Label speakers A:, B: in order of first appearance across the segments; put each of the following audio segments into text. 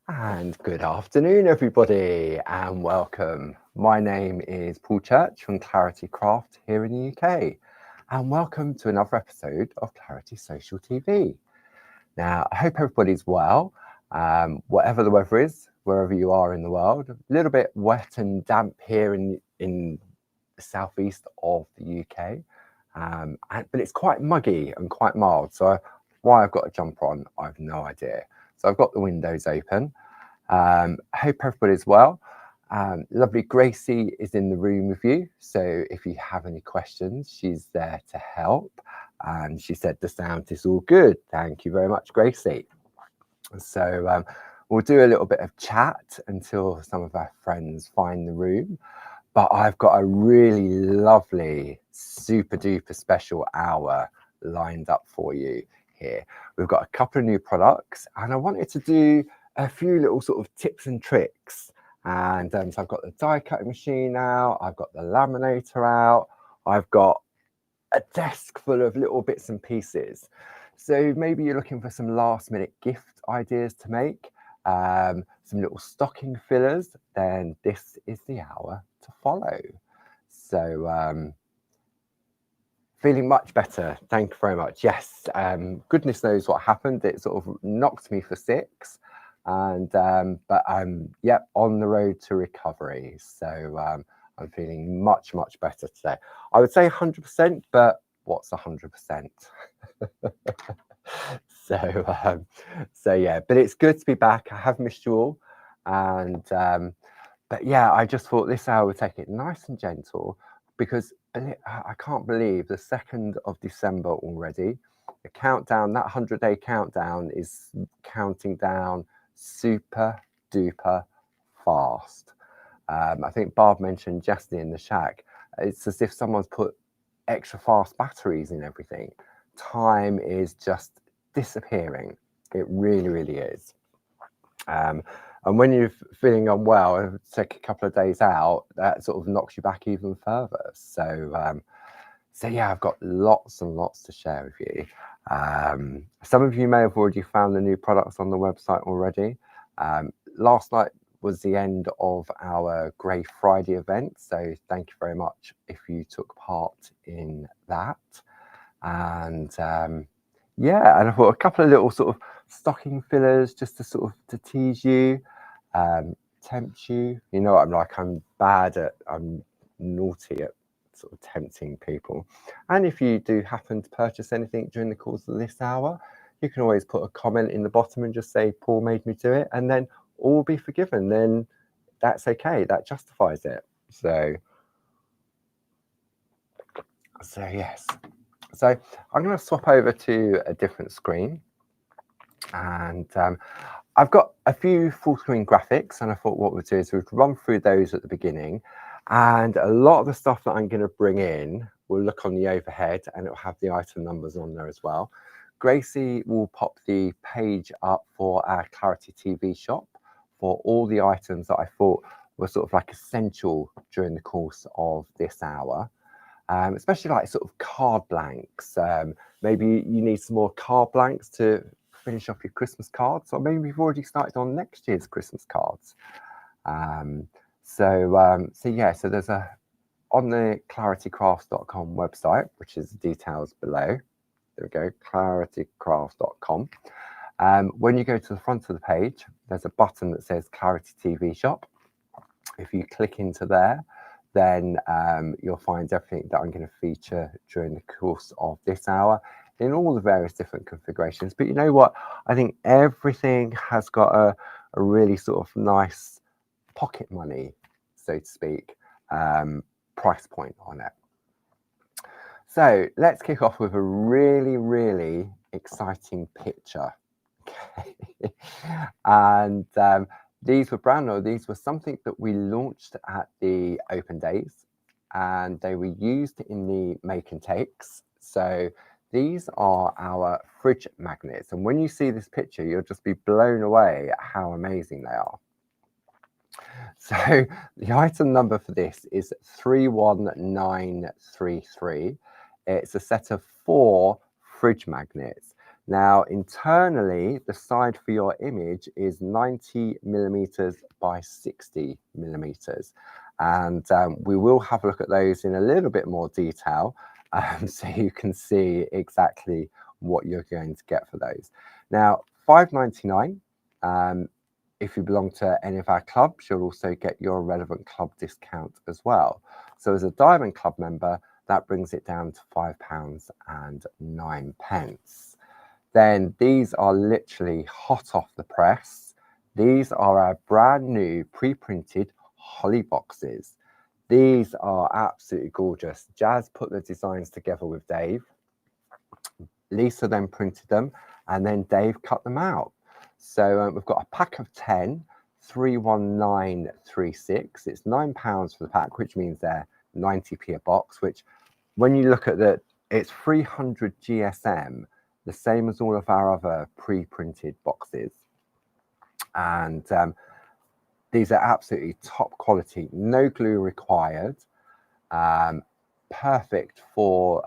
A: And good afternoon, everybody, and welcome. My name is Paul Church from Clarity Craft here in the UK, and welcome to another episode of Clarity Social TV. Now, I hope everybody's well, whatever the weather is, wherever you are in the world. A little bit wet and damp here in the southeast of the UK, but it's quite muggy and quite mild. So why I've got a jumper on, I have no idea. So I've got the windows open. I hope everybody's well. Lovely Gracie is in the room with you. So if you have any questions, she's there to help. And she said the sound is all good. Thank you very much, Gracie. So we'll do a little bit of chat until some of our friends find the room. But I've got a really lovely, super duper special hour lined up for you here. We've got a couple of new products, and I wanted to do a few little sort of tips and tricks. And so I've got the die cutting machine out, I've got the laminator out, I've got a desk full of little bits and pieces. So maybe you're looking for some last minute gift ideas to make, some little stocking fillers, then this is the hour to follow. So feeling much better. Thank you very much. Yes, goodness knows what happened. It sort of knocked me for 6. And but I'm on the road to recovery. So I'm feeling much better today. I would say 100%, but what's 100%? So yeah, but it's good to be back. I have missed you all, and but yeah, I just thought this hour would take it nice and gentle, because I can't believe the 2nd of December already. The countdown, that 100-day countdown, is counting down super duper fast. I think Barb mentioned yesterday in the shack, it's as if someone's put extra fast batteries in everything. Time is just disappearing. It really is. And when you're feeling unwell, take a couple of days out, that sort of knocks you back even further. So yeah, I've got lots and lots to share with you. Some of you may have already found the new products on the website already. Last night was the end of our Grey Friday event, so thank you very much if you took part in that. And yeah, and I thought a couple of little sort of stocking fillers just to sort of to tease you, tempt you. You know what I'm like, I'm naughty at sort of tempting people. And if you do happen to purchase anything during the course of this hour, you can always put a comment in the bottom and just say Paul made me do it, and then all will be forgiven. Then that's okay, that justifies it. So yes. So I'm going to swap over to a different screen, and I've got a few full screen graphics, and I thought what we'll do is we'll run through those at the beginning, and a lot of the stuff that I'm going to bring in will look on the overhead, and it'll have the item numbers on there as well. Gracie will pop the page up for our Clarity TV shop for all the items that I thought were sort of like essential during the course of this hour. Especially like sort of card blanks. Maybe you need some more card blanks to finish off your Christmas cards, or maybe you've already started on next year's Christmas cards. So yeah, so there's on the claritycrafts.com website, which is the details below. There we go, claritycrafts.com. When you go to the front of the page, there's a button that says Clarity TV Shop. If you click into there, then you'll find everything that I'm going to feature during the course of this hour in all the various different configurations. But you know what? I think everything has got a really sort of nice pocket money, so to speak, price point on it. So let's kick off with a really exciting picture. Okay. And these were brand new. These were something that we launched at the open days, and they were used in the make and takes. So these are our fridge magnets, and when you see this picture, you'll just be blown away at how amazing they are. So the item number for this is 31933. It's a set of 4 fridge magnets. Now, internally, the side for your image is 90 millimeters by 60 millimeters. And we will have a look at those in a little bit more detail, so you can see exactly what you're going to get for those. Now, $5.99. If you belong to any of our clubs, you'll also get your relevant club discount as well. So as a Diamond Club member, that brings it down to £5.09. Then these are literally hot off the press. These are our brand new pre-printed Holly boxes. These are absolutely gorgeous. Jazz put the designs together with Dave. Lisa then printed them, and then Dave cut them out. So we've got a pack of 10, 31936. It's £9 for the pack, which means they're 90p a box, which when you look at that, it's 300 GSM, the same as all of our other pre-printed boxes. And these are absolutely top quality, no glue required, perfect for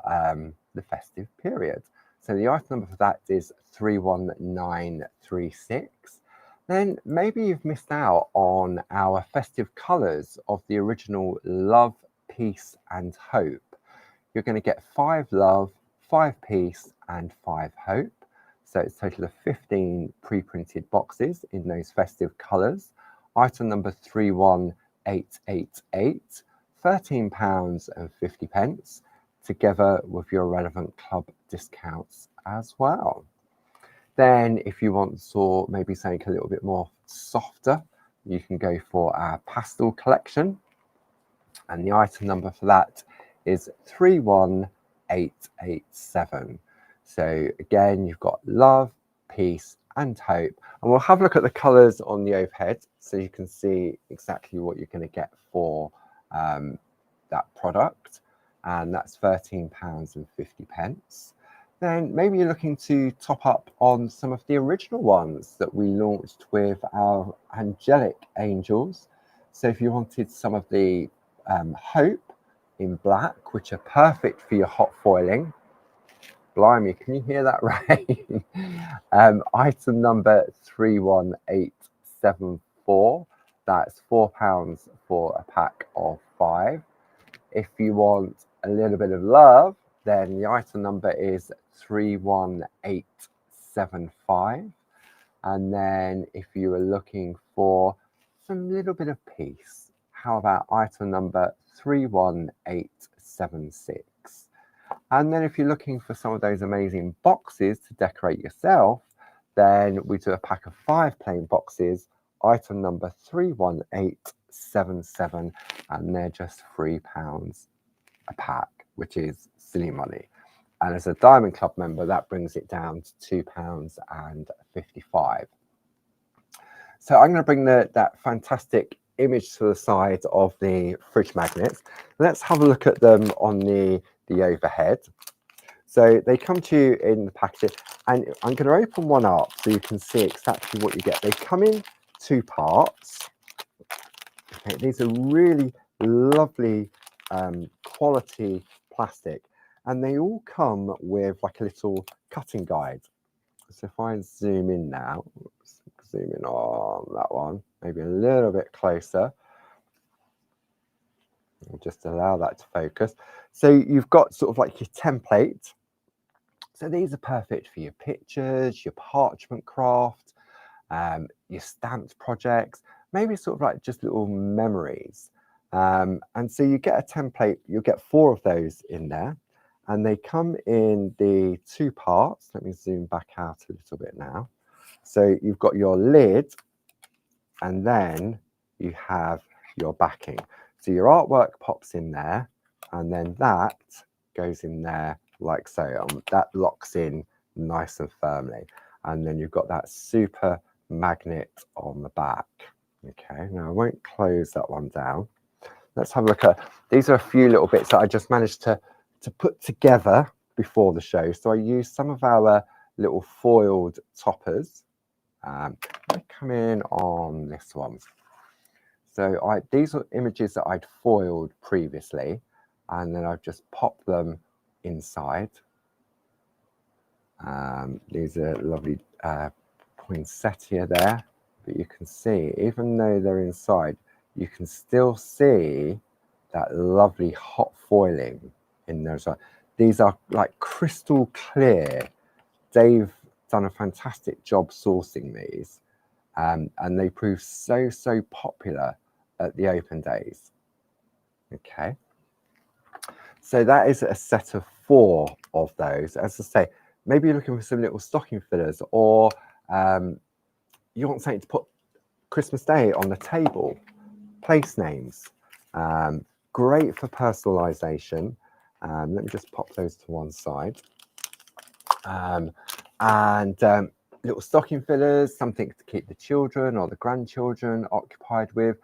A: the festive period. So the item number for that is 31936. Then maybe you've missed out on our festive colours of the original Love, Peace and Hope. You're going to get 5 Love, 5 Peace and 5 Hope. So it's a total of 15 pre-printed boxes in those festive colours. Item number 31888, £13.50, together with your relevant club discounts as well. Then if you want maybe something a little bit more softer, you can go for our pastel collection. And the item number for that is 31887. So again, you've got Love, Peace and Hope. And we'll have a look at the colours on the overhead so you can see exactly what you're going to get for that product. And that's £13.50. Then maybe you're looking to top up on some of the original ones that we launched with our angelic angels. So if you wanted some of the Hope in black, which are perfect for your hot foiling. Blimey, can you hear that rain? Item number 31874. That's £4 for a pack of 5. If you want a little bit of love, then the item number is 31875. And then if you are looking for some little bit of peace, how about item number 31876? And then if you're looking for some of those amazing boxes to decorate yourself, then we do a pack of 5 plain boxes, item number 31877, and they're just £3 a pack, which is silly money. And as a Diamond Club member, that brings it down to £2.55. So I'm going to bring that fantastic image to the side of the fridge magnets. Let's have a look at them on the overhead. So they come to you in the package, and I'm going to open one up so you can see exactly what you get. They come in 2 parts. Okay, these are really lovely quality plastic, and they all come with like a little cutting guide. So if I zoom in now, zoom in on that one, maybe a little bit closer. I'll just allow that to focus. So you've got sort of like your template. So these are perfect for your pictures, your parchment craft, your stamped projects, maybe sort of like just little memories. And so you get a template, you'll get 4 of those in there, and they come in the 2 parts. Let me zoom back out a little bit now. So you've got your lid, and then you have your backing. So your artwork pops in there, and then that goes in there like so. That locks in nice and firmly. And then you've got that super magnet on the back. Okay, now I won't close that one down. Let's have a look at, these are a few little bits that I just managed to put together before the show. So I used some of our little foiled toppers. They come in on this one. So these are images that I'd foiled previously, and then I've just popped them inside. These are lovely poinsettia there, but you can see, even though they're inside, you can still see that lovely hot foiling in there as well. These are like crystal clear. They've done a fantastic job sourcing these, and they prove so popular at the open days. Okay, so that is a set of 4 of those. As I say, maybe you're looking for some little stocking fillers, or you want something to put Christmas Day on the table. Place names, great for personalization. Let me just pop those to one side. Little stocking fillers, something to keep the children or the grandchildren occupied with.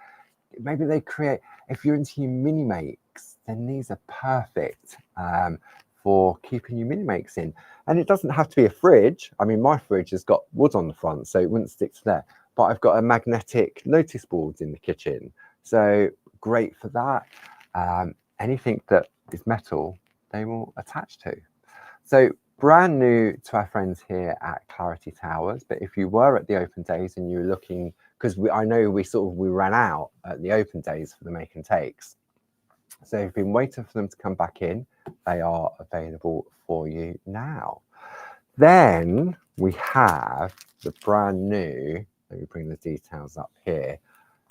A: Maybe they create, if you're into your mini makes, then these are perfect for keeping your mini makes in. And it doesn't have to be a fridge. I mean, my fridge has got wood on the front, so it wouldn't stick to there. But I've got a magnetic notice board in the kitchen, so great for that. Anything that is metal, they will attach to. So brand new to our friends here at Clarity Towers, but if you were at the open days and you were looking, because I know we ran out at the open days for the make and takes, so you've been waiting for them to come back in. They are available for you now. Then we have the brand new, let me bring the details up here,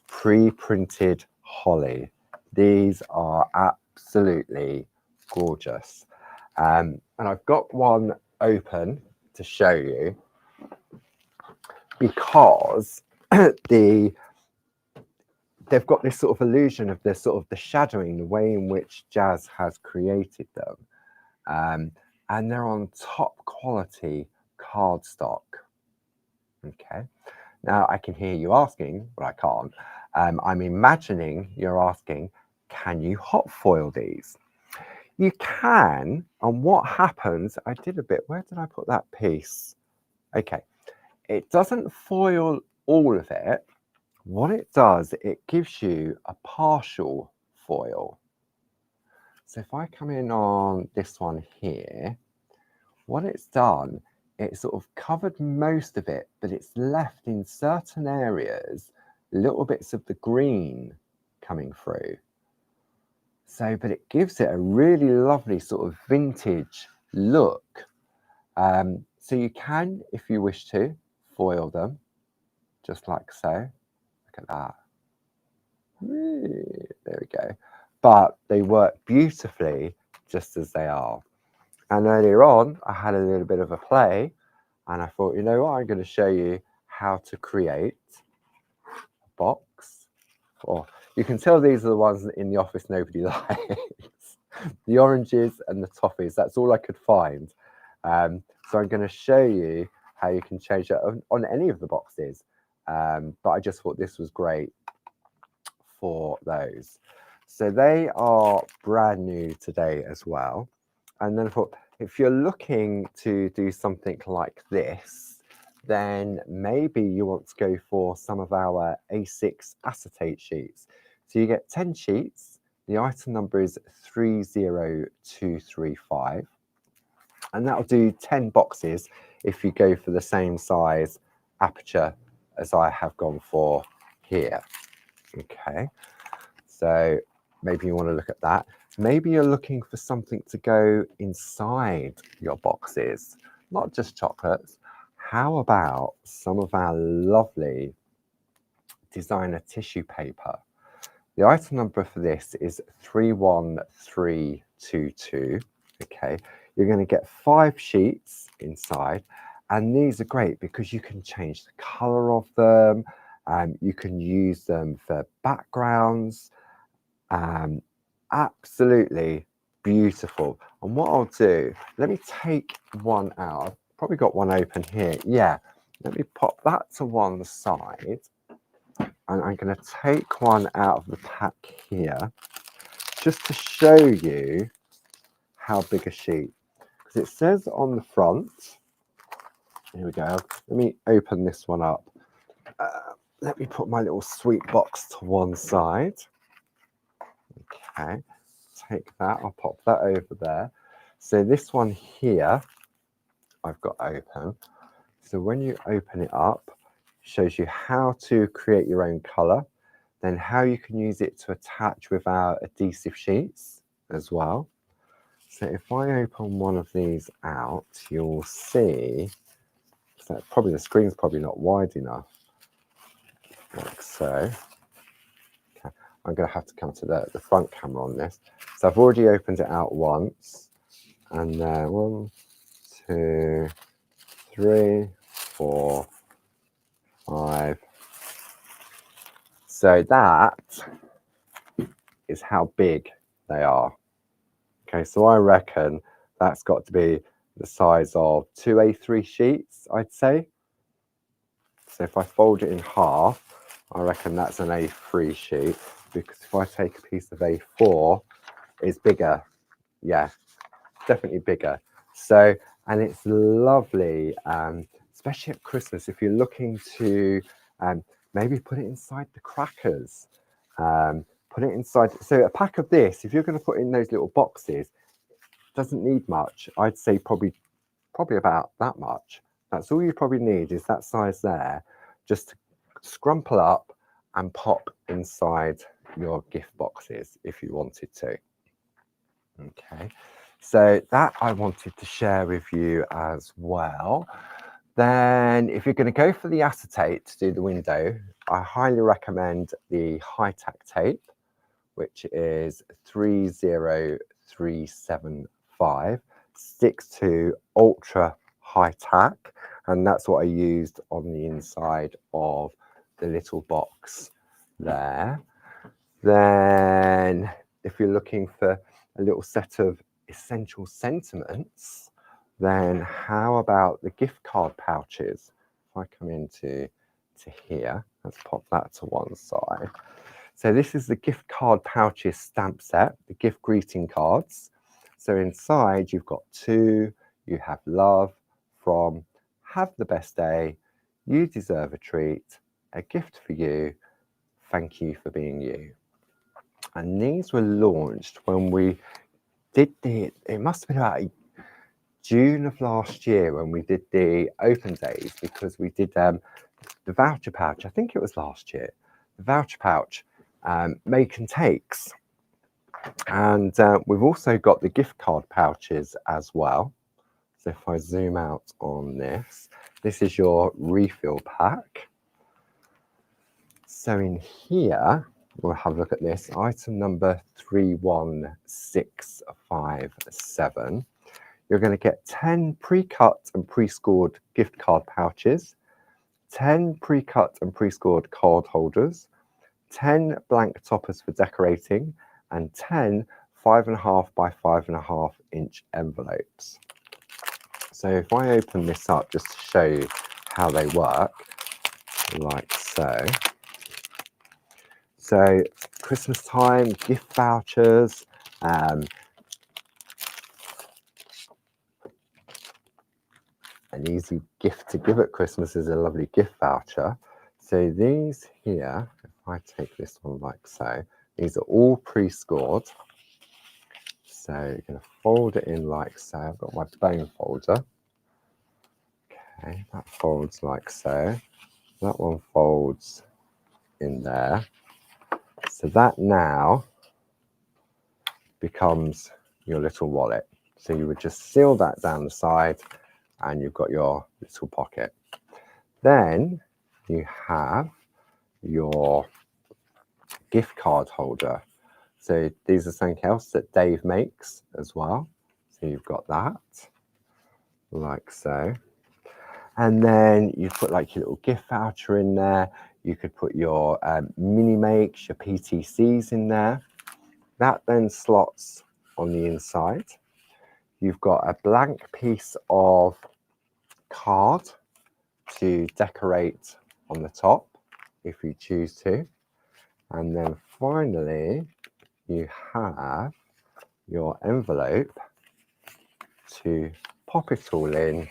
A: pre-printed holly. These are absolutely gorgeous. And I've got one open to show you because they've got this sort of illusion of the shadowing, the way in which Jazz has created them. And they're on top quality cardstock. Okay. Now I can hear you asking, but I can't. I'm imagining you're asking, can you hot foil these? You can, and what happens, I did a bit, where did I put that piece? Okay, it doesn't foil all of it. What it does, it gives you a partial foil. So if I come in on this one here, what it's done, it's sort of covered most of it, but it's left in certain areas, little bits of the green coming through. So, but it gives it a really lovely sort of vintage look. So you can, if you wish to, foil them, just like so. Look at that. There we go. But they work beautifully just as they are. And earlier on, I had a little bit of a play, and I thought, you know what, I'm going to show you how to create a box. Or you can tell these are the ones in the office nobody likes. The oranges and the toffees, that's all I could find. So I'm going to show you how you can change that on any of the boxes. But I just thought this was great for those. So they are brand new today as well. And then I thought, if you're looking to do something like this, then maybe you want to go for some of our A6 acetate sheets. So you get 10 sheets. The item number is 30235. And that'll do 10 boxes if you go for the same size aperture as I have gone for here. Okay, so maybe you want to look at that. Maybe you're looking for something to go inside your boxes, not just chocolates. How about some of our lovely designer tissue paper? The item number for this is 31322. Okay, you're going to get 5 sheets inside, and these are great because you can change the color of them, you can use them for backgrounds. Absolutely beautiful. And what I'll do, let me take one out. I've probably got one open here. Yeah, let me pop that to one side. And I'm going to take one out of the pack here just to show you how big a sheet. Because it says on the front, here we go. Let me open this one up. Let me put my little sweet box to one side. Okay, take that, I'll pop that over there. So this one here, I've got open. So when you open it up, it shows you how to create your own color, then how you can use it to attach with our adhesive sheets as well. So if I open one of these out, you'll see, so probably the screen's probably not wide enough, like so. Okay. I'm going to have to come to the front camera on this. So I've already opened it out once, and then 1, 2, 3, 4, 5. So that is how big they are. Okay, so I reckon that's got to be the size of 2 A3 sheets, I'd say. So if I fold it in half, I reckon that's an A3 sheet, because if I take a piece of A4, it's bigger. Yeah, definitely bigger. So, and it's lovely, especially at Christmas, if you're looking to maybe put it inside the crackers, put it inside. So a pack of this, if you're going to put in those little boxes, doesn't need much. I'd say probably about that much. That's all you probably need, is that size there, just to scrumple up and pop inside your gift boxes if you wanted to. Okay, so that I wanted to share with you as well. Then if you're going to go for the acetate to do the window, I highly recommend the Hi-Tac tape, which is 30375, sticks to ultra high tack, and that's what I used on the inside of the little box there. Then if you're looking for a little set of essential sentiments, then how about the gift card pouches? If I come into here, let's pop that to one side. So this is the gift card pouches stamp set, the gift greeting cards. So inside you've got 2, you have love, from, have the best day, you deserve a treat, a gift for you, thank you for being you. And these were launched when we did it must have been about June of last year when we did the open days, because we did the voucher pouch. I think it was last year. The voucher pouch make and takes, and we've also got the gift card pouches as well. So if I zoom out on this, this is your refill pack. So in here, we'll have a look at this, item number 31657. You're going to get 10 pre-cut and pre-scored gift card pouches, 10 pre-cut and pre-scored card holders, 10 blank toppers for decorating, and 10 5.5 by 5.5 inch envelopes. So if I open this up just to show you how they work, like so. So Christmas time, gift vouchers, an easy gift to give at Christmas is a lovely gift voucher. So these here, if I take this one like so, these are all pre-scored. So you're going to fold it in like so. I've got my bone folder. Okay, that folds like so. That one folds in there. So that now becomes your little wallet. So you would just seal that down the side and you've got your little pocket. Then you have your gift card holder. So these are something else that Dave makes as well. So you've got that, like so. And then you put like your little gift voucher in there. You could put your mini makes, your PTCs in there. That then slots on the inside. You've got a blank piece of card to decorate on the top if you choose to. And then finally, you have your envelope to pop it all in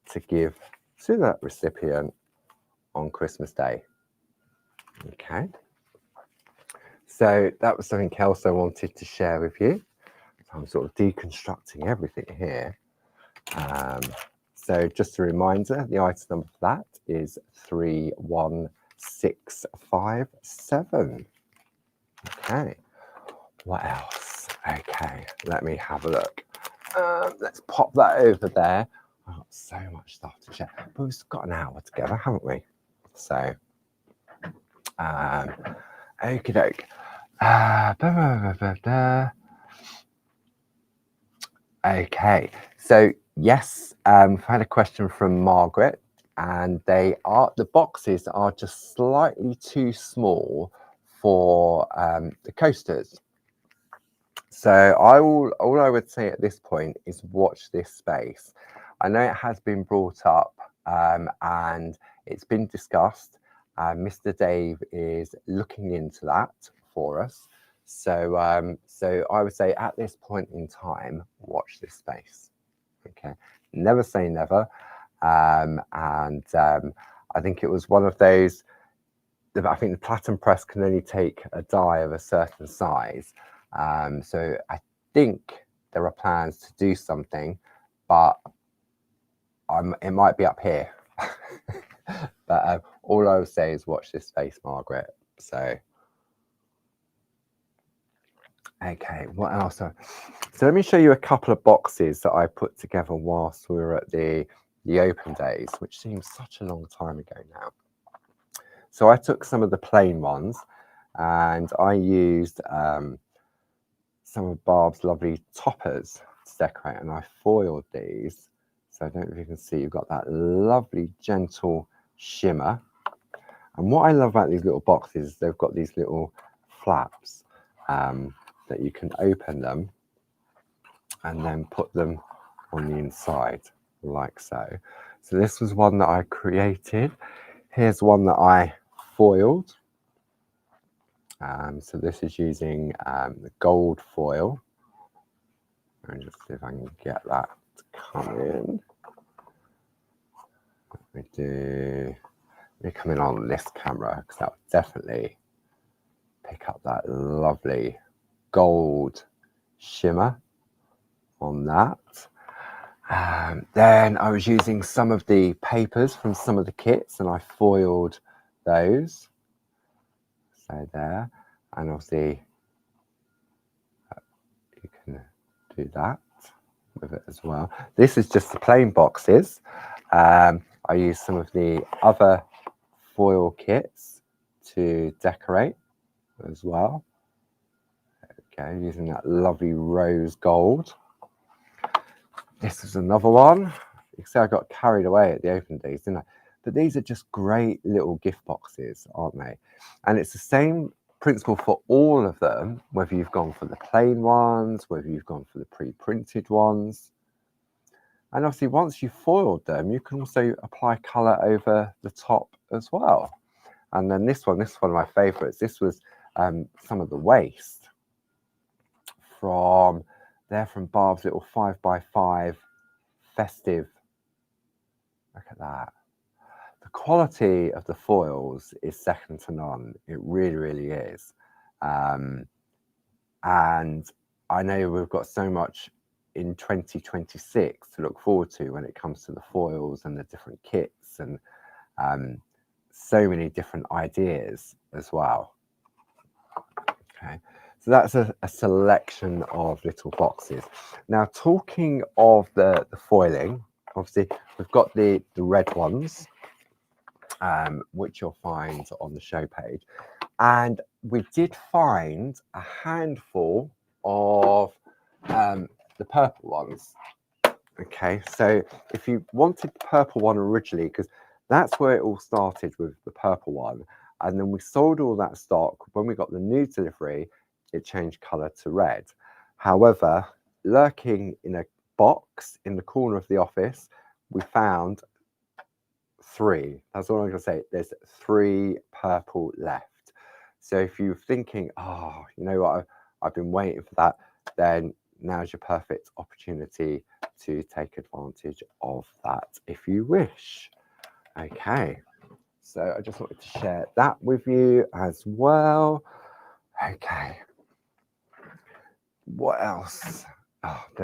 A: to give to that recipient on Christmas Day. Okay. So that was something else I wanted to share with you. I'm sort of deconstructing everything here. So just a reminder, the item number for that is 31657. Okay, what else? Okay, let me have a look. Let's pop that over there. I've got so much stuff to share, but we've got an hour together, haven't we? So, okie doke. Okay, so yes, we've had a question from Margaret, and the boxes are just slightly too small for the coasters. So all I would say at this point is watch this space. I know it has been brought up and it's been discussed. Mr. Dave is looking into that for us. So so I would say at this point in time, watch this space. Okay, never say never. I think it was one of those. I think the platen press can only take a die of a certain size. So I think there are plans to do something, but it might be up here. But all I would say is watch this space, Margaret. So, okay, what else? So let me show you a couple of boxes that I put together whilst we were at the open days, which seems such a long time ago now. So I took some of the plain ones and I used some of Barb's lovely toppers to decorate, and I foiled these. So I don't know if you can see, you've got that lovely gentle shimmer. And what I love about these little boxes is they've got these little flaps that you can open them and then put them on the inside like so. So this was one that I created. Here's one that I foiled. So this is using the gold foil. And just see if I can get that to come in. Let me come in on this camera because that would definitely pick up that lovely gold shimmer on that. Then I was using some of the papers from some of the kits and I foiled those. So there, and obviously you can do that with it as well. This is just the plain boxes. I use some of the other foil kits to decorate as well. Okay, using that lovely rose gold. This is another one. You can see I got carried away at the open days, didn't I? But these are just great little gift boxes, aren't they? And it's the same principle for all of them, whether you've gone for the plain ones, whether you've gone for the pre-printed ones. And obviously, once you've foiled them, you can also apply colour over the top as well. And then this is one of my favourites. This was some of the waste from Barb's little 5x5 festive. Look at that. The quality of the foils is second to none. It really, really is. And I know we've got so much in 2026 to look forward to when it comes to the foils and the different kits and so many different ideas as well. Okay, so that's a selection of little boxes. Now, talking of the foiling, obviously we've got the red ones, which you'll find on the show page, and we did find a handful of the purple ones. Okay, so if you wanted the purple one originally, because that's where it all started with the purple one, and then we sold all that stock. When we got the new delivery, it changed color to red. However, lurking in a box in the corner of the office, we found 3. That's all I'm going to say. There's 3 purple left. So if you're thinking, oh, you know what, I've been waiting for that, then now's your perfect opportunity to take advantage of that if you wish. Okay, so I just wanted to share that with you as well. Okay, what else?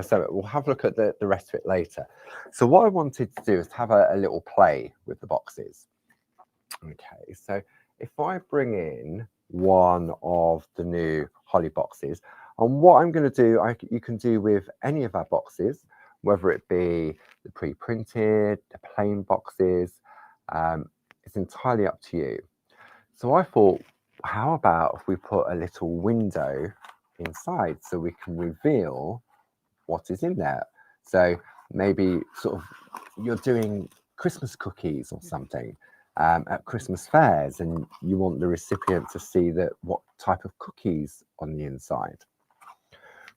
A: So we'll have a look at the rest of it later. So what I wanted to do is have a little play with the boxes. Okay, so if I bring in one of the new Holly boxes, and what I'm going to do, you can do with any of our boxes, whether it be the pre-printed, the plain boxes, it's entirely up to you. So I thought, how about if we put a little window inside so we can reveal what is in there? So maybe sort of you're doing Christmas cookies or something at Christmas fairs, and you want the recipient to see that what type of cookies on the inside.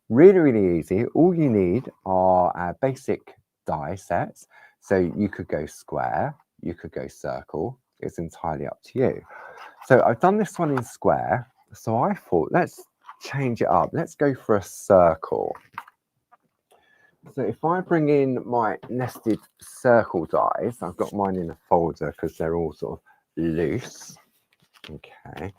A: Really, really easy. All you need are basic die sets. So you could go square, you could go circle. It's entirely up to you. So I've done this one in square. So I thought, let's change it up. Let's go for a circle. So if I bring in my nested circle dies, I've got mine in a folder because they're all sort of loose. Okay.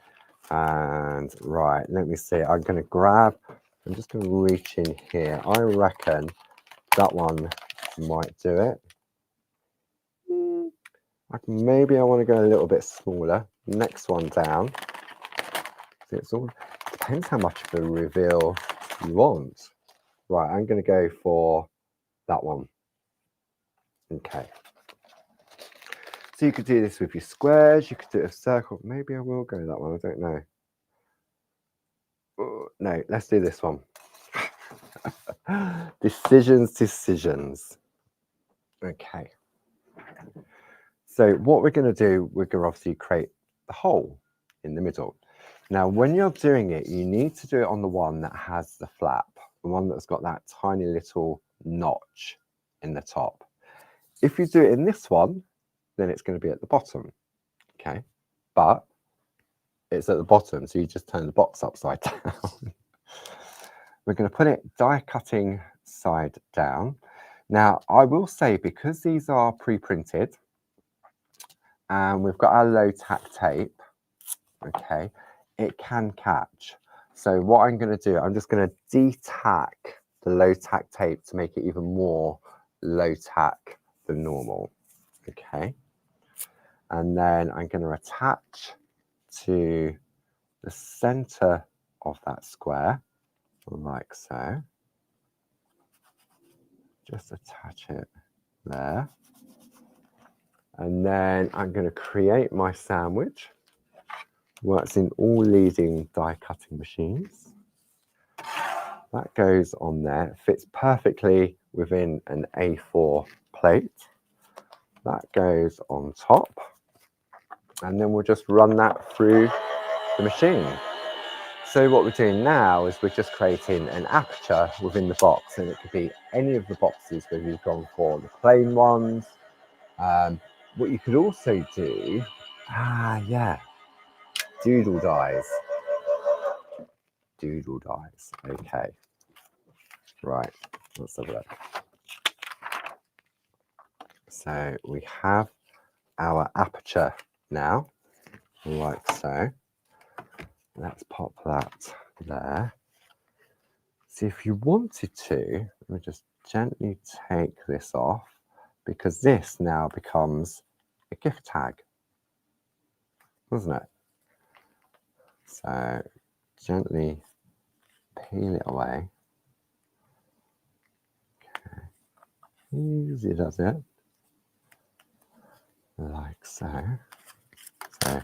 A: And right, let me see. I'm just going to reach in here. I reckon that one might do it. Maybe I want to go a little bit smaller. Next one down. So it's all depends how much of a reveal you want. Right, I'm going to go for that one. Okay. So you could do this with your squares. You could do a circle. Maybe I will go that one. I don't know. No, let's do this one. Decisions. Okay. So what we're going to do, we're going to obviously create the hole in the middle. Now, when you're doing it, you need to do it on the one that has the flap, the one that's got that tiny little notch in the top. If you do it in this one, then it's going to be at the bottom. Okay. But it's at the bottom, so you just turn the box upside down. We're going to put it die cutting side down. Now, I will say, because these are pre-printed and we've got our low tack tape, okay, it can catch. So what I'm going to do, I'm just going to de-tack the low tack tape to make it even more low tack than normal. Okay. And then I'm going to attach to the center of that square, like so. Just attach it there. And then I'm going to create my sandwich. Works in all leading die cutting machines. That goes on there. It fits perfectly within an A4 plate. That goes on top. And then we'll just run that through the machine. So what we're doing now is we're just creating an aperture within the box, and it could be any of the boxes whether you've gone for the plain ones. What you could also do, doodle dies. Okay, right, let's have a look. So we have our aperture now, like so. Let's pop that there. See, if you wanted to, we just gently take this off, because this now becomes a gift tag, doesn't it? So gently peel it away. Okay. Easy does it. Like so. So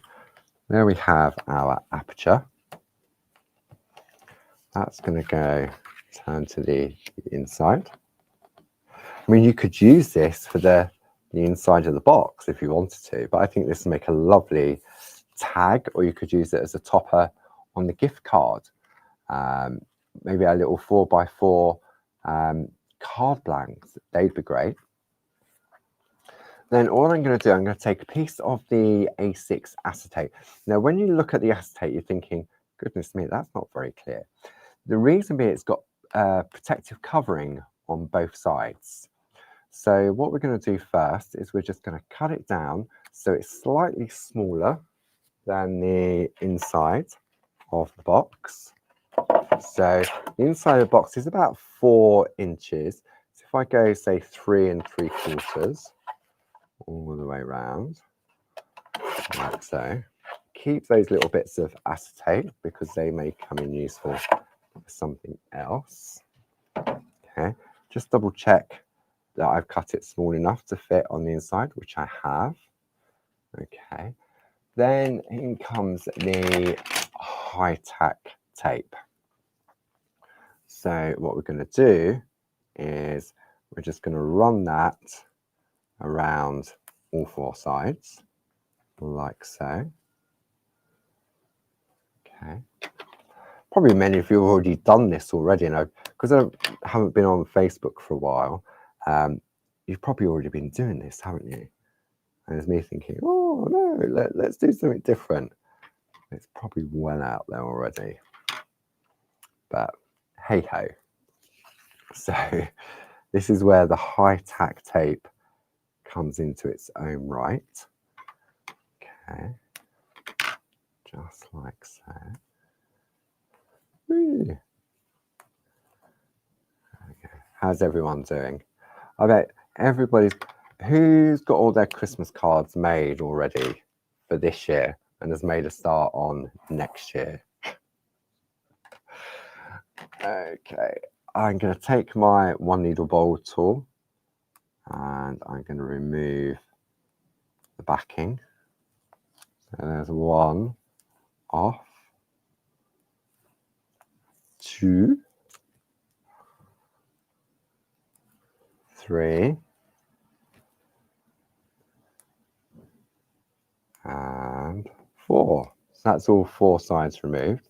A: there we have our aperture. That's going to go turn to the inside. I mean, you could use this for the inside of the box if you wanted to, but I think this will make a lovely tag, or you could use it as a topper on the gift card. Maybe a little 4x4 card blanks, they'd be great. Then all I'm going to do, I'm going to take a piece of the A6 acetate. Now, when you look at the acetate, you're thinking, goodness me, that's not very clear. The reason being, it's got protective covering on both sides. So what we're going to do first is we're just going to cut it down so it's slightly smaller than the inside of the box. So the inside of the box is about 4 inches. So if I go, say, 3 3/4 all the way around, like so, keep those little bits of acetate because they may come in useful for something else. Okay, just double check that I've cut it small enough to fit on the inside, which I have. Okay, then in comes the high-tack tape. So what we're going to do is we're just going to run that around all 4 sides, like so. Okay. Probably many of you have already done this already, and because I haven't been on Facebook for a while, you've probably already been doing this, haven't you? And there's me thinking, oh no, let's do something different. It's probably well out there already, but hey ho. So this is where the high-tack tape comes into its own right. Okay, just like so. Ooh. Okay. How's everyone doing? I bet who's got all their Christmas cards made already for this year and has made a start on next year. Okay, I'm going to take my 1 needle bowl tool and I'm going to remove the backing. So there's 1 off, 2, 3, and 4. So that's all 4 sides removed.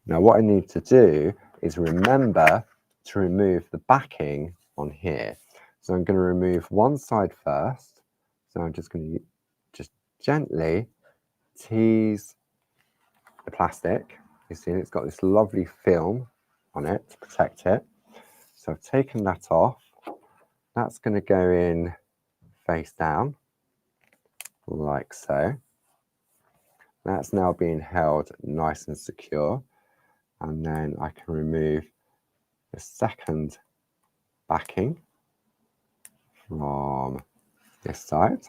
A: Now what I need to do is remember to remove the backing on here. So I'm going to remove one side first. So I'm just going to just gently tease the plastic. You see it's got this lovely film on it to protect it. So I've taken that off. That's going to go in face down, like so. That's now being held nice and secure. And then I can remove the second backing from this side,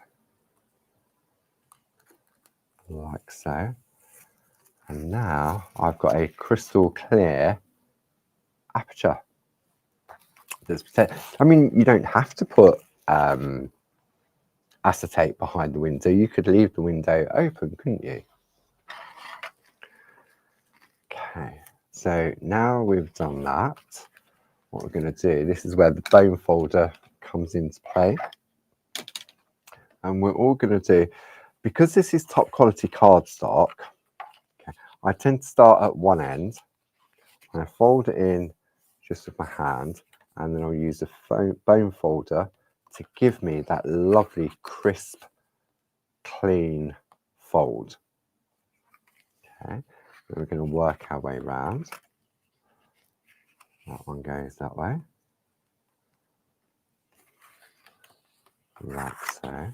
A: like so. And now I've got a crystal clear aperture. I mean, you don't have to put acetate behind the window. You could leave the window open, couldn't you? Okay, so now we've done that, what we're going to do, this is where the bone folder comes into play. And we're all going to do, because this is top quality cardstock, okay, I tend to start at one end and I fold it in just with my hand, and then I'll use a bone folder to give me that lovely, crisp, clean fold. Okay, then we're going to work our way around. That one goes that way, like so.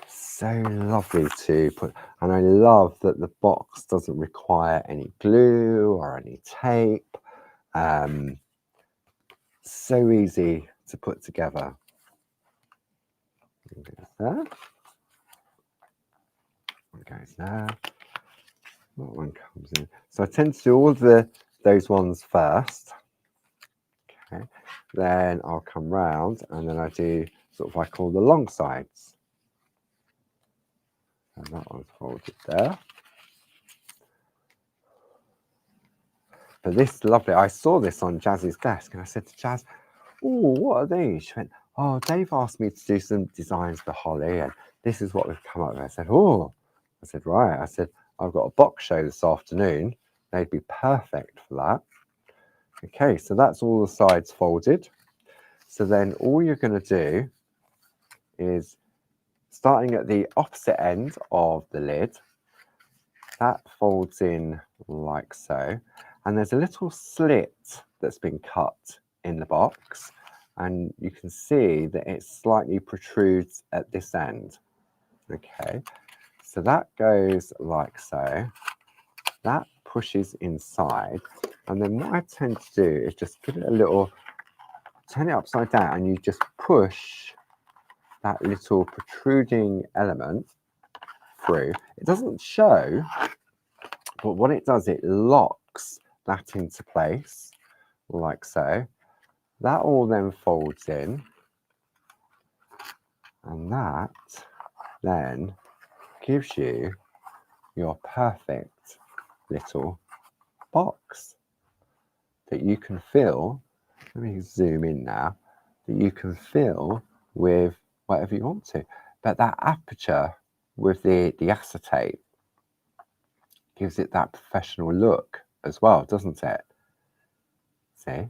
A: So lovely to put, and I love that the box doesn't require any glue or any tape. So easy to put together. One goes there. One goes there. That one comes in. So I tend to do all those ones first. Okay. Then I'll come round and then I do sort of I call the long sides. And that one's folded there. But this is lovely. I saw this on Jazz's desk and I said to Jazz, oh, what are these? She went, oh, Dave asked me to do some designs for Holly and this is what we've come up with. I said, oh. I said, right. I said, I've got a box show this afternoon. They'd be perfect for that. Okay, so that's all the sides folded. So then all you're going to do is, starting at the opposite end of the lid, that folds in like so. And there's a little slit that's been cut in the box. And you can see that it slightly protrudes at this end. Okay, so that goes like so. that pushes inside. And then what I tend to do is just give it a little, turn it upside down, and you just push that little protruding element through. It doesn't show, but what it does, it locks that into place, like so. That all then folds in, and that then gives you your perfect little box that you can fill. Let me zoom in now. That you can fill with whatever you want to. But that aperture with the acetate gives it that professional look as well, doesn't it? See?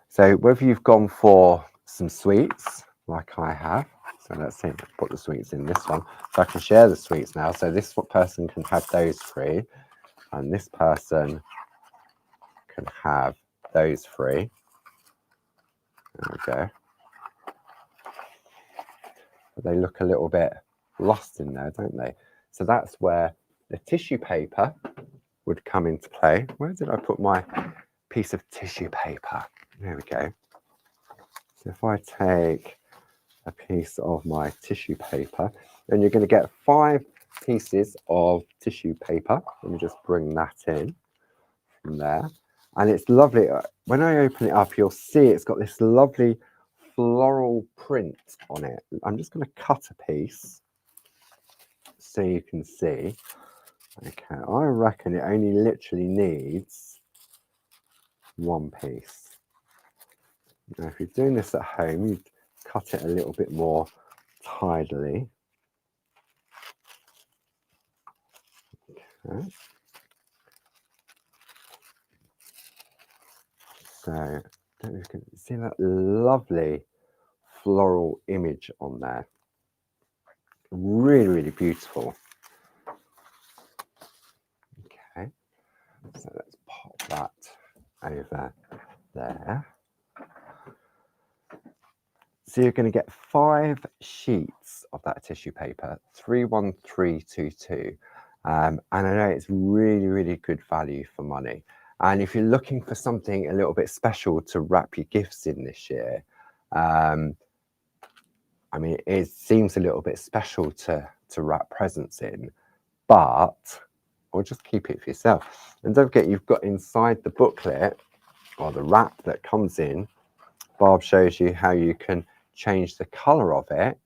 A: So whether you've gone for some sweets, like I have, so let's see, put the sweets in this one, so I can share the sweets now. So this person can have those three, and this person can have those three. There we go. But they look a little bit lost in there, don't they? So that's where the tissue paper would come into play. Where did I put my piece of tissue paper? There we go. So if I take a piece of my tissue paper, then you're going to get 5 pieces of tissue paper. Let me just bring that in from there. And it's lovely. When I open it up, you'll see it's got this lovely floral print on it. I'm just going to cut a piece so you can see. Okay, I reckon it only literally needs 1 piece. Now, if you're doing this at home, you cut it a little bit more tidily. Okay. So, I don't know if you can see that lovely floral image on there. Really, really beautiful. Okay, so let's pop that over there. So you're going to get 5 sheets of that tissue paper, 31322. And I know it's really, really good value for money. And if you're looking for something a little bit special to wrap your gifts in this year, I mean, it seems a little bit special to wrap presents in, but or just keep it for yourself. And don't forget, you've got inside the booklet or the wrap that comes in, Barb shows you how you can change the color of it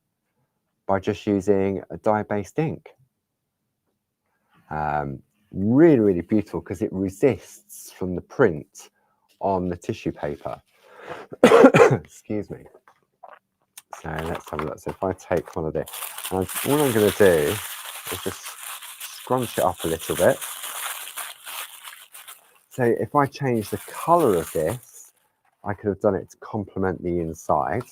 A: by just using a dye-based ink. Really, really beautiful because it resists from the print on the tissue paper. Excuse me. So let's have a look. So if I take one of these, and all I'm going to do is just scrunch it up a little bit. So if I change the color of this, I could have done it to complement the inside.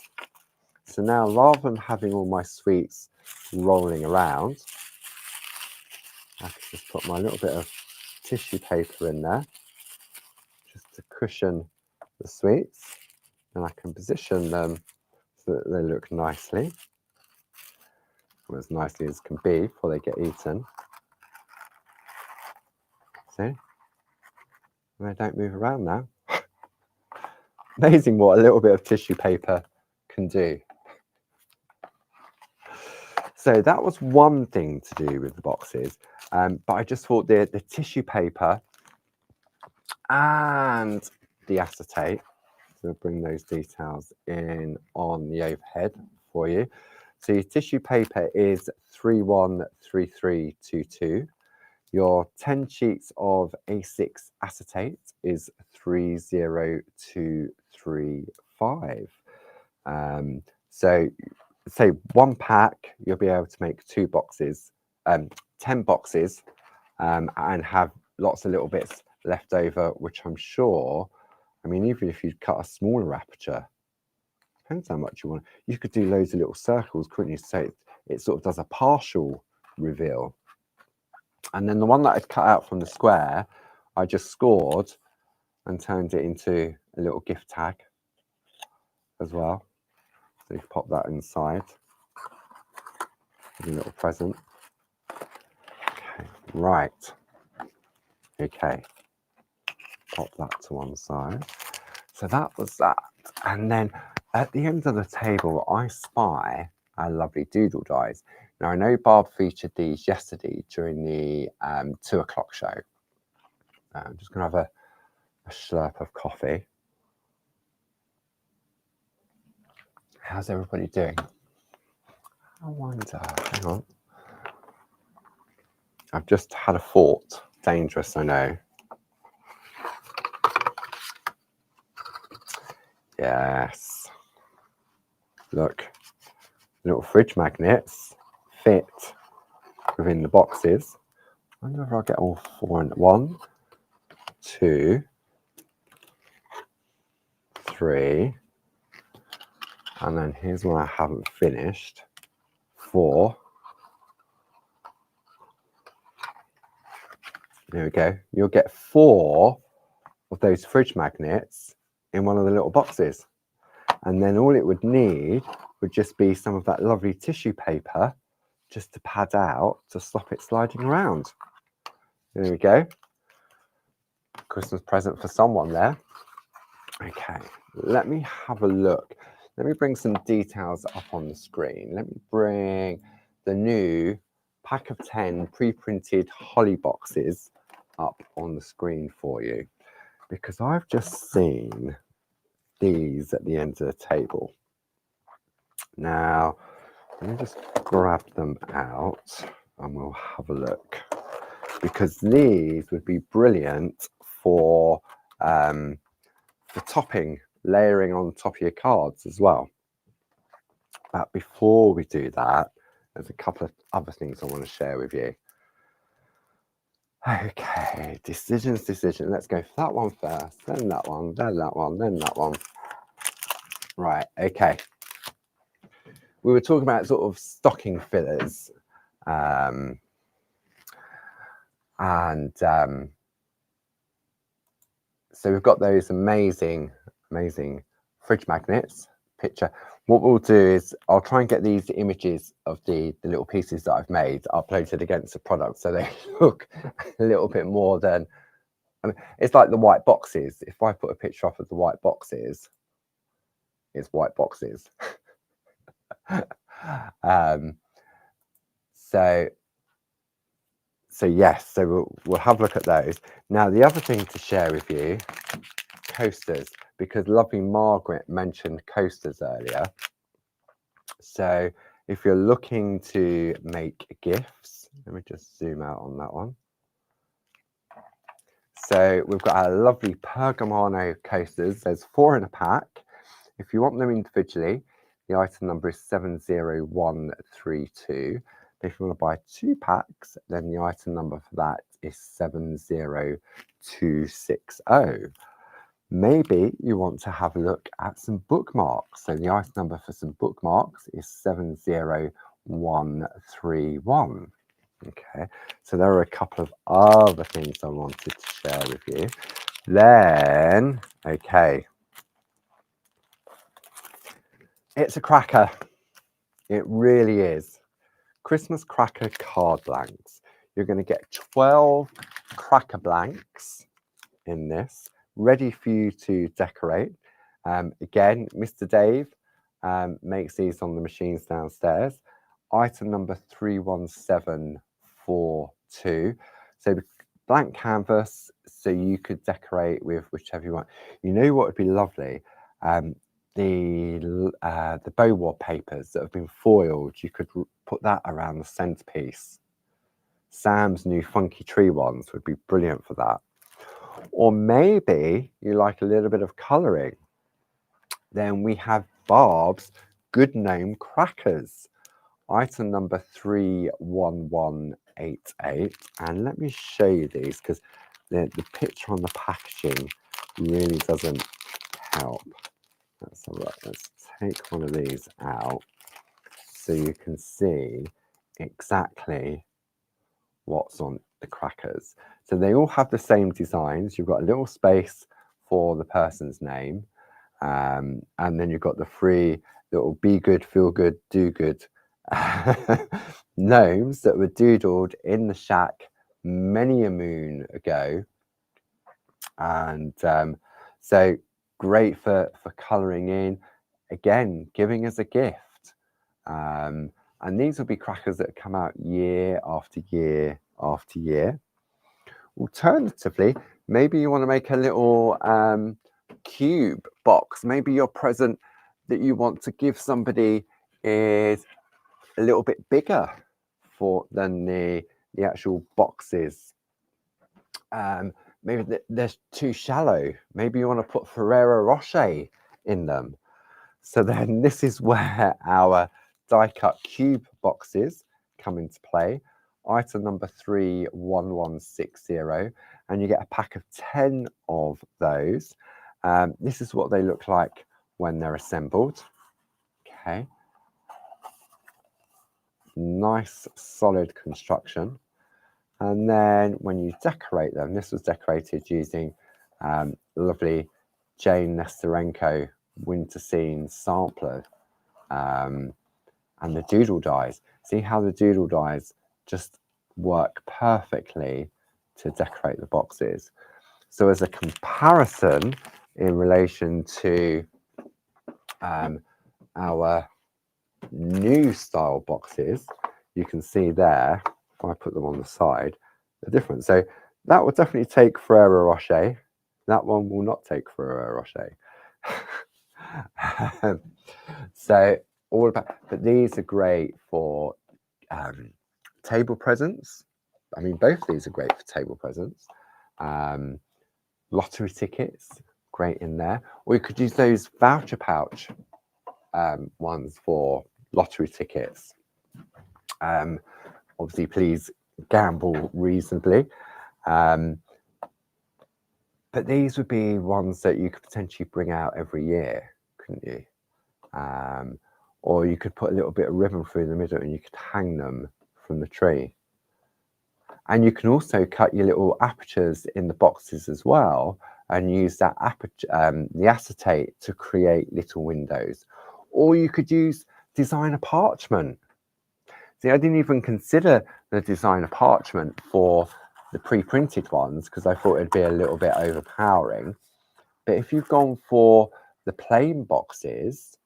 A: So now, rather than having all my sweets rolling around, I could just put my little bit of tissue paper in there, just to cushion the sweets, and I can position them so that they look nicely, or as nicely as can be before they get eaten. See? And they don't move around now. Amazing what a little bit of tissue paper can do. So that was one thing to do with the boxes, but I just thought the tissue paper and the acetate, so we'll bring those details in on the overhead for you. So your tissue paper is 313322. Your 10 sheets of A6 acetate is 30235. So say 1 pack, you'll be able to make 2 boxes, 10 boxes, and have lots of little bits left over, which I'm sure, I mean, even if you cut a smaller aperture, depends how much you want, you could do loads of little circles, couldn't you? So it sort of does a partial reveal. And then the one that I'd cut out from the square, I just scored and turned it into a little gift tag as well. So you can pop that inside, a little present. Okay, Right. Okay. Pop that to one side. So that was that. And then at the end of the table, I spy our lovely doodle dies. Now, I know Barb featured these yesterday during the 2 o'clock show. I'm just going to have a slurp of coffee. How's everybody doing? I wonder, hang on. I've just had a thought. Dangerous, I know. Yes. Look, little fridge magnets fit within the boxes. I wonder if I'll get all 4 in 1, 2, 3, and then here's one I haven't finished. 4. There we go. You'll get 4 of those fridge magnets in one of the little boxes. And then all it would need would just be some of that lovely tissue paper just to pad out to stop it sliding around. There we go. Christmas present for someone there. Okay, let me have a look. Let me bring some details up on the screen. Let me bring the new pack of 10 pre-printed holly boxes up on the screen for you, because I've just seen these at the end of the table. Now, let me just grab them out and we'll have a look, because these would be brilliant for topping, layering on top of your cards as well. But before we do that, there's a couple of other things I want to share with you. Okay, decisions. Let's go for that one first, then that one, then that one, then that one. Right, okay. We were talking about sort of stocking fillers. So we've got those amazing fridge magnets. Picture. What we'll do is I'll try and get these images of the little pieces that I've made uploaded against the product so they look a little bit more than, I mean, it's like the white boxes. If I put a picture up of the white boxes, it's white boxes. So yes, so we'll have a look at those. Now, the other thing to share with you, coasters, because lovely Margaret mentioned coasters earlier. So if you're looking to make gifts, let me just zoom out on that one. So we've got our lovely Pergamano coasters. There's 4 in a pack. If you want them individually, the item number is 70132. If you want to buy 2 packs, then the item number for that is 70260. Maybe you want to have a look at some bookmarks. So the item number for some bookmarks is 70131. Okay, so there are a couple of other things I wanted to share with you. Then, okay, it's a cracker. It really is. Christmas cracker card blanks. You're going to get 12 cracker blanks in this, ready for you to decorate. Again, Mr. Dave makes these on the machines downstairs. Item number 31742. So blank canvas, so you could decorate with whichever you want. You know what would be lovely? The bow wallpapers that have been foiled, you could put that around the centerpiece. Sam's new funky tree ones would be brilliant for that. Or maybe you like a little bit of colouring. Then we have Barb's Good Gnome crackers. Item number 31188. And let me show you these, because the picture on the packaging really doesn't help. Let's have a look. Let's take one of these out so you can see exactly what's on the crackers. So they all have the same designs. You've got a little space for the person's name, and then you've got the 3 little be good, feel good, do good gnomes that were doodled in the shack many a moon ago, and so great for colouring in, again, giving as a gift. And these will be crackers that come out year after year after year. Alternatively, maybe you want to make a little cube box. Maybe your present that you want to give somebody is a little bit bigger than the actual boxes. Maybe they're too shallow. Maybe you want to put Ferrero Rocher in them. So then this is where our die cut cube boxes come into play. Item number 31160, and you get a pack of 10 of those. This is what they look like when they're assembled. Okay. Nice solid construction. And then when you decorate them, this was decorated using lovely Jane Nesterenko winter scene sampler and the doodle dies. See how the doodle dies just work perfectly to decorate the boxes. So as a comparison in relation to our new style boxes, you can see there, if I put them on the side, the difference. So that will definitely take Ferrero Rocher. That one will not take Ferrero Rocher. So all about, but these are great for table presents. I mean, both these are great for table presents. Lottery tickets, great in there. Or you could use those voucher pouch ones for lottery tickets. Obviously, please gamble reasonably. But these would be ones that you could potentially bring out every year, couldn't you? Or you could put a little bit of ribbon through the middle and you could hang them from the tree. And you can also cut your little apertures in the boxes as well and use that aperture, the acetate to create little windows. Or you could use designer parchment. See, I didn't even consider the designer parchment for the pre-printed ones because I thought it'd be a little bit overpowering. But if you've gone for the plain boxes,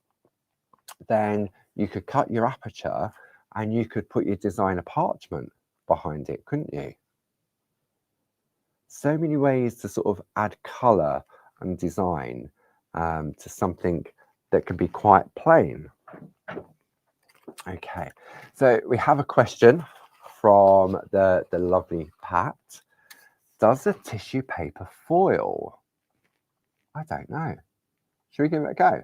A: then you could cut your aperture and you could put your designer parchment behind it, couldn't you? So many ways to sort of add colour and design to something that can be quite plain. Okay, so we have a question from the lovely Pat. Does a tissue paper foil? I don't know. Should we give it a go?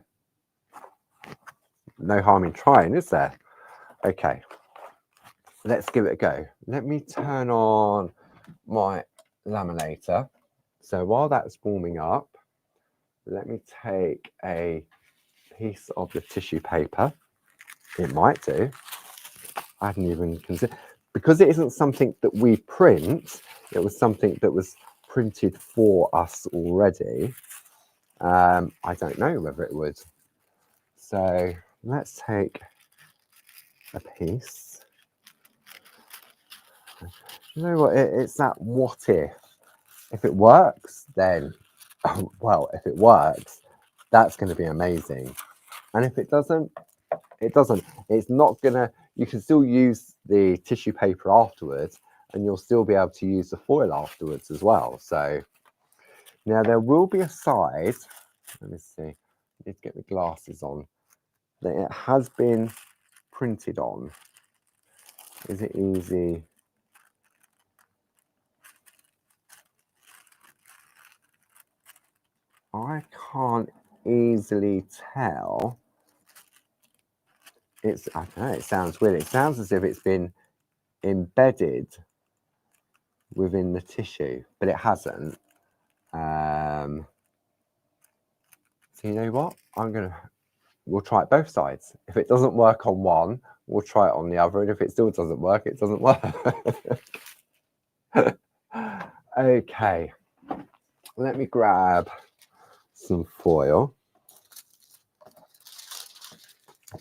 A: No harm in trying, is there? Okay, let's give it a go. Let me turn on my laminator. So while that's warming up, let me take a piece of the tissue paper. It might do. I hadn't even considered, because it isn't something that we print, it was something that was printed for us already. I don't know whether it would. So let's take a piece. You know what, it's that what if. If it works, then, well, if it works, that's going to be amazing. And if it doesn't, it doesn't. It's not going to, you can still use the tissue paper afterwards and you'll still be able to use the foil afterwards as well. So now there will be a side, let me see, I need to get the glasses on, that it has been printed on. Is it easy? I can't easily tell. It's, I don't know, it sounds weird. It sounds as if it's been embedded within the tissue, but it hasn't. So you know what? We'll try it both sides. If it doesn't work on one, we'll try it on the other. And if it still doesn't work, it doesn't work. Okay. Let me grab some foil.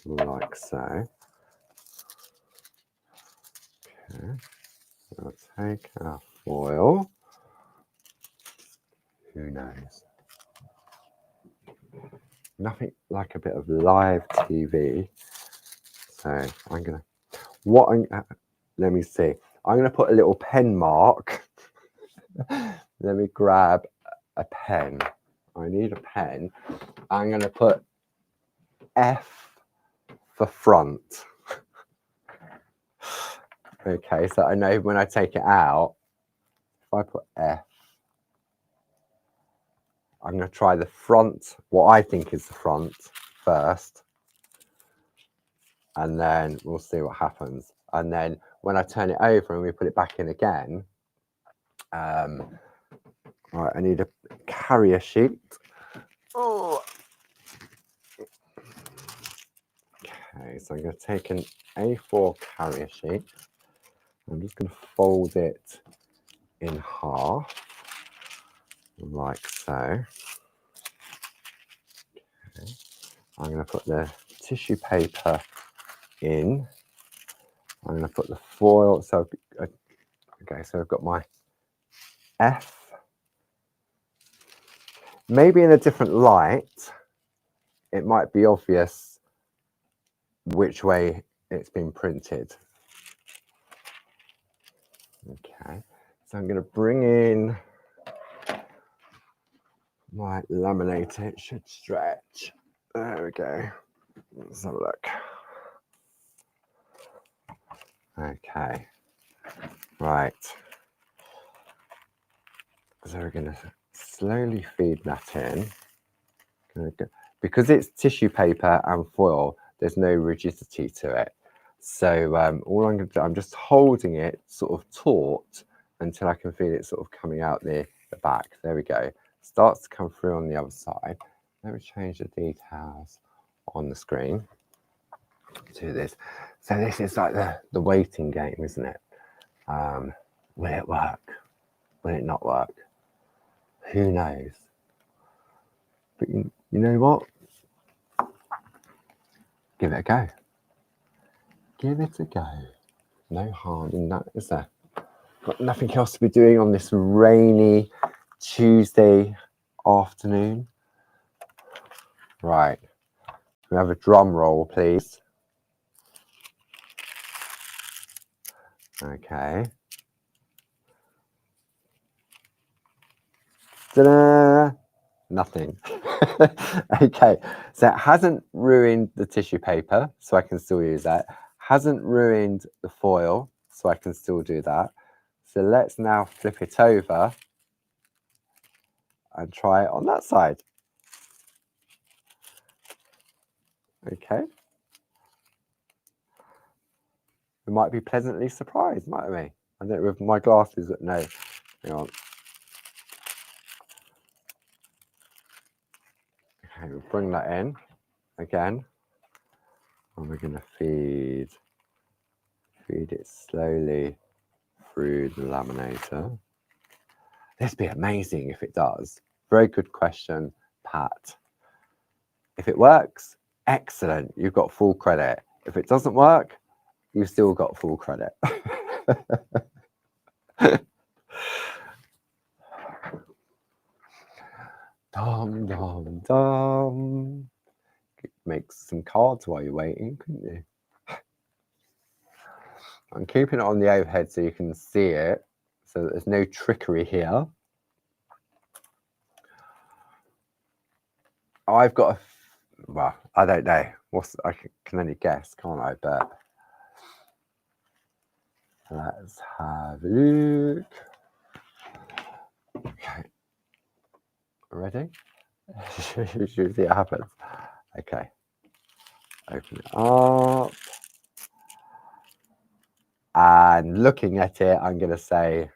A: Like so. Okay. I'll take our foil. Who knows? Nothing like a bit of live TV. So I'm gonna. Let me see. I'm gonna put a little pen mark. Let me grab a pen. I need a pen. I'm gonna put F for front. Okay, so I know when I take it out, if I put F, I'm going to try the front, what I think is the front first, and then we'll see what happens. And then when I turn it over and we put it back in again, all right, I need a carrier sheet. Oh. Okay, so I'm going to take an A4 carrier sheet. I'm just going to fold it in half, like so. Okay. I'm going to put the tissue paper in. I'm going to put the foil. So, okay, so I've got my F. Maybe in a different light, it might be obvious which way it's been printed. Okay, so I'm going to bring in my laminator. It should stretch. There we go. Let's have a look. Okay, right. So we're going to slowly feed that in. Because it's tissue paper and foil, there's no rigidity to it. So all I'm going to do, I'm just holding it sort of taut until I can feel it sort of coming out the back. There we go. Starts to come through on the other side. Let me change the details on the screen to this. So this is like the waiting game, isn't it? Will it work? Will it not work? Who knows? But you know what? Give it a go. Give it a go. No harm in that, is there? Got nothing else to be doing on this rainy Tuesday afternoon. Right. Can we have a drum roll, please? Okay. Ta-da! Nothing. Okay, so it hasn't ruined the tissue paper, so I can still use that. Hasn't ruined the foil, so I can still do that. So let's now flip it over and try it on that side. Okay. We might be pleasantly surprised, might we? I don't know with my glasses, no. Hang on. Okay, we'll bring that in again. And we're going to feed it slowly through the laminator. This would be amazing if it does. Very good question, Pat. If it works, excellent. You've got full credit. If it doesn't work, you've still got full credit. Dum, dum, dum. Make some cards while you're waiting, couldn't you? I'm keeping it on the overhead so you can see it, so that there's no trickery here. I've got well, I don't know. I can only guess, can't I? But let's have a look. Okay. Ready? Should see what happens. Okay. Open it up. And looking at it, I'm going to say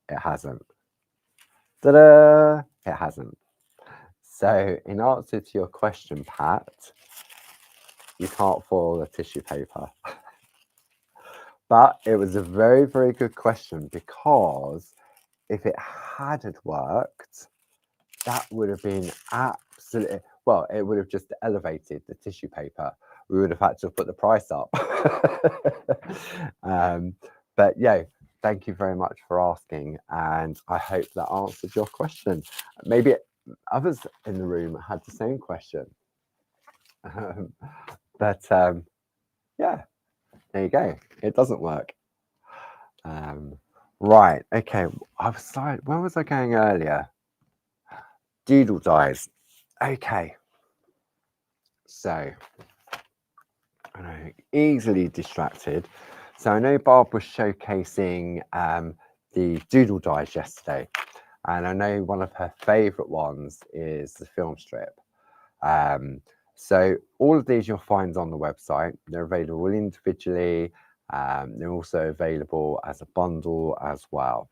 A: it hasn't. Ta-da! It hasn't. So in answer to your question, Pat, you can't foil the tissue paper. But it was a very, very good question, because if it hadn't worked, that would have been absolutely, well, it would have just elevated the tissue paper. We would have had to put the price up. But yeah, thank you very much for asking, and I hope that answered your question. Maybe others in the room had the same question. Um, but yeah, there you go. It doesn't work. Right, okay. I was sorry, where was I going earlier? Doodle dies. Okay. So, I know, easily distracted. So I know Barb was showcasing the doodle dies yesterday, and I know one of her favourite ones is the film strip. So all of these you'll find on the website. They're available individually. They're also available as a bundle as well.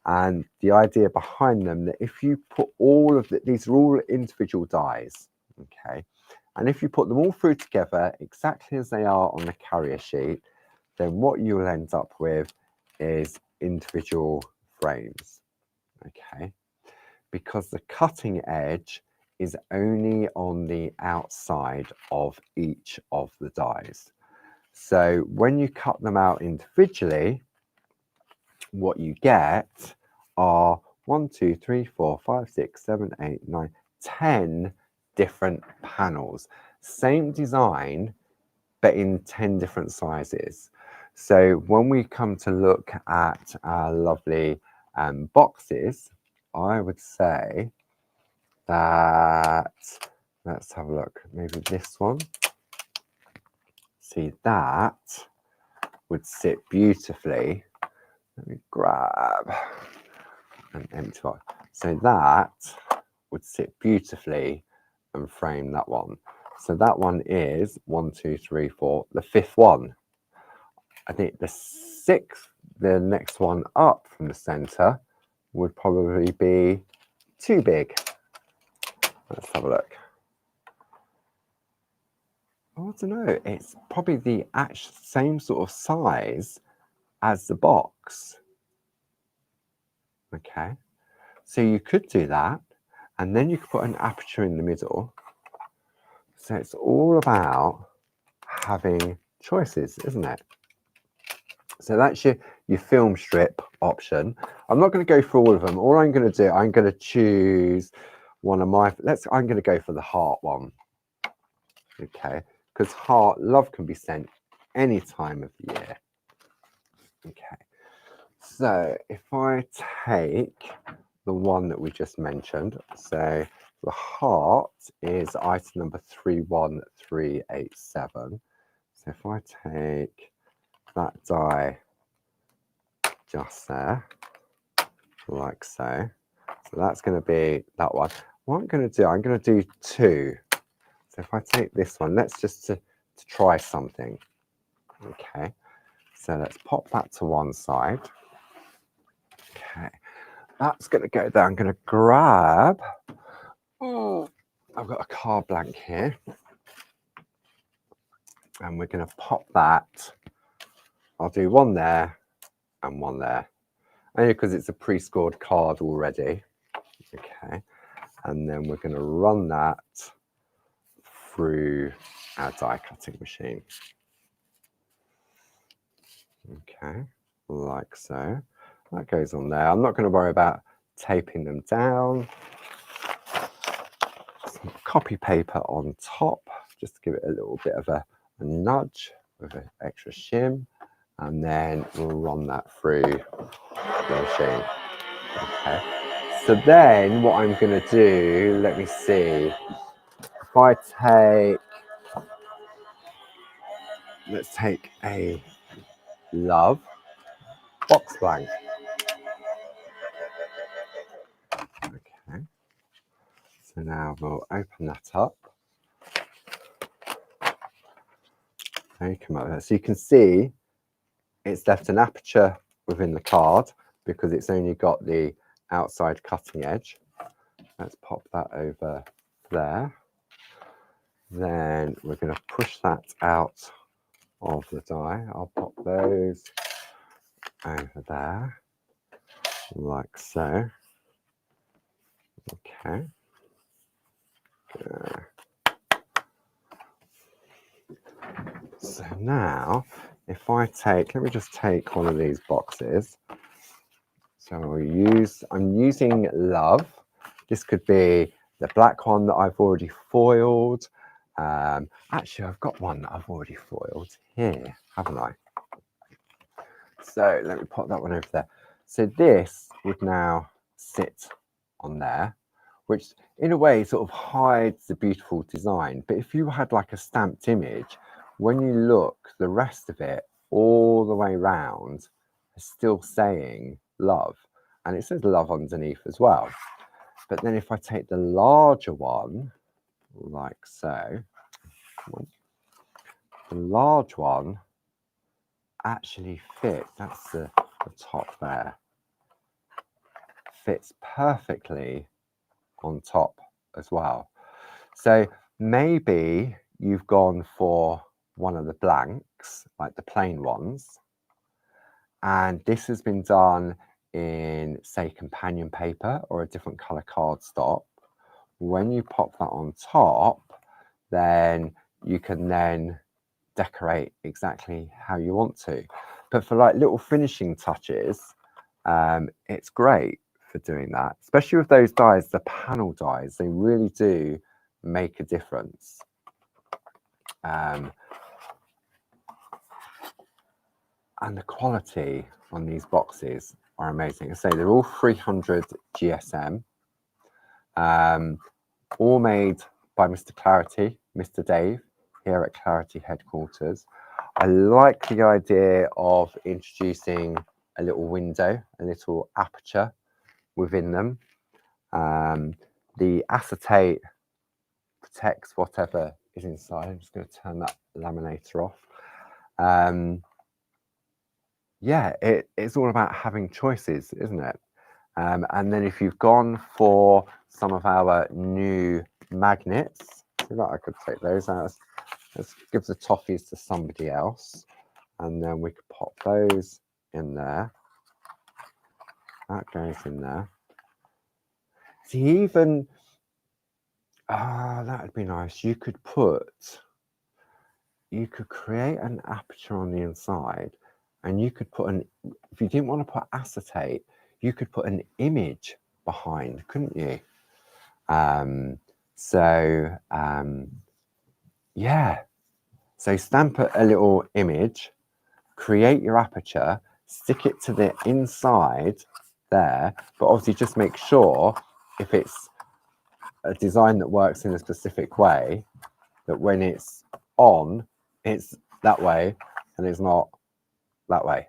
A: And the idea behind them, that if you put all of these are all individual dies, okay? And if you put them all through together exactly as they are on the carrier sheet, then what you'll end up with is individual frames, okay? Because the cutting edge is only on the outside of each of the dies. So when you cut them out individually, what you get are 1, 2, 3, 4, 5, 6, 7, 8, 9, 10 different panels. Same design, but in 10 different sizes. So when we come to look at our lovely boxes, I would say that, let's have a look, maybe this one. See, that would sit beautifully. Let me grab an empty one. So that would sit beautifully and frame that one. So that one is 1, 2, 3, 4, the fifth one. I think the sixth, the next one up from the center, would probably be too big. Let's have a look. I don't know. It's probably the same sort of size as the box. Okay, so you could do that, and then you could put an aperture in the middle. So it's all about having choices, isn't it? So that's your film strip option. I'm not going to go through all of them. All I'm going to do, I'm going to choose one of my, I'm going to go for the heart one. Okay, because heart, love can be sent any time of the year. Okay, so if I take the one that we just mentioned, so the heart is item number 31387. So if I take that die just there, like so, so that's going to be that one. What I'm going to do, I'm going to do two. So if I take this one, let's just to try something. Okay, so let's pop that to one side. Okay, that's going to go there. I'm going to grab, I've got a card blank here, and we're going to pop that. I'll do one there and one there, only because it's a pre-scored card already. Okay, and then we're going to run that through our die cutting machine. Okay, like so. That goes on there. I'm not going to worry about taping them down. Some copy paper on top, just to give it a little bit of a nudge with an extra shim, and then we'll run that through the machine. Okay. So then what I'm going to do, let me see. If I take, let's take a love box blank. Okay. So now we'll open that up. And come up there. So you can see it's left an aperture within the card because it's only got the outside cutting edge. Let's pop that over there. Then we're going to push that out of the die. I'll pop those over there, like so. Okay. So now if I take, let me just take one of these boxes. So I'm using Love. This could be the black one that I've already foiled. Actually, I've got one that I've already foiled here, haven't I? So let me pop that one over there. So this would now sit on there, which in a way sort of hides the beautiful design. But if you had like a stamped image, when you look, the rest of it all the way round is still saying Love. And it says Love underneath as well. But then if I take the larger one, like so, the large one actually fits, that's the top there, fits perfectly on top as well. So maybe you've gone for one of the blanks, like the plain ones, and this has been done in, say, companion paper or a different color cardstock. When you pop that on top, then you can then decorate exactly how you want to. But for like little finishing touches, it's great for doing that, especially with those dies, the panel dies, they really do make a difference. And the quality on these boxes are amazing. I say they're all 300 GSM, all made by Mr. Clarity, Mr. Dave, here at Clarity headquarters. I like the idea of introducing a little window, a little aperture within them. The acetate protects whatever is inside. I'm just going to turn that laminator off. Yeah, it's all about having choices, isn't it? And then if you've gone for some of our new magnets, see that I could take those out. Let's give the toffees to somebody else, and then we could pop those in there. That goes in there. See, even that would be nice. You could create an aperture on the inside, and you could put if you didn't want to put acetate, you could put an image behind, couldn't you? Yeah. So stamp a little image, create your aperture, stick it to the inside there, but obviously just make sure if it's a design that works in a specific way, that when it's on, it's that way and it's not that way.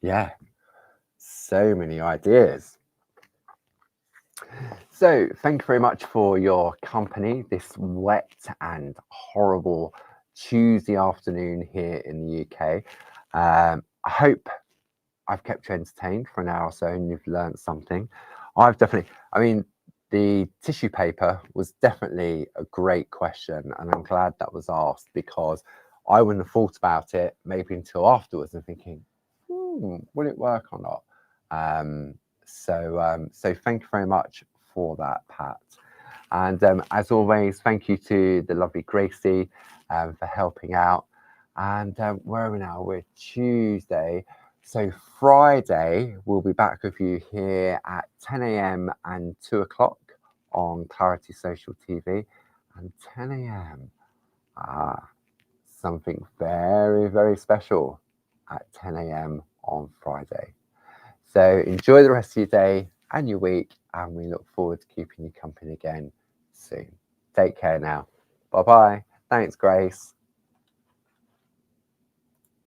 A: Yeah, so many ideas. So thank you very much for your company this wet and horrible Tuesday afternoon here in the UK. I hope I've kept you entertained for an hour or so and you've learned something. The tissue paper was definitely a great question, and I'm glad that was asked, because I wouldn't have thought about it maybe until afterwards and thinking, will it work or not? So thank you very much for that, Pat. And as always, thank you to the lovely Gracie for helping out. And where are we now? We're Tuesday. So Friday, we'll be back with you here at 10 a.m. and 2 o'clock on Clarity Social TV. And 10 a.m. Something very, very special at 10 a.m. on Friday. So enjoy the rest of your day and your week, and we look forward to keeping you company again soon. Take care now. Bye-bye. Thanks, Grace.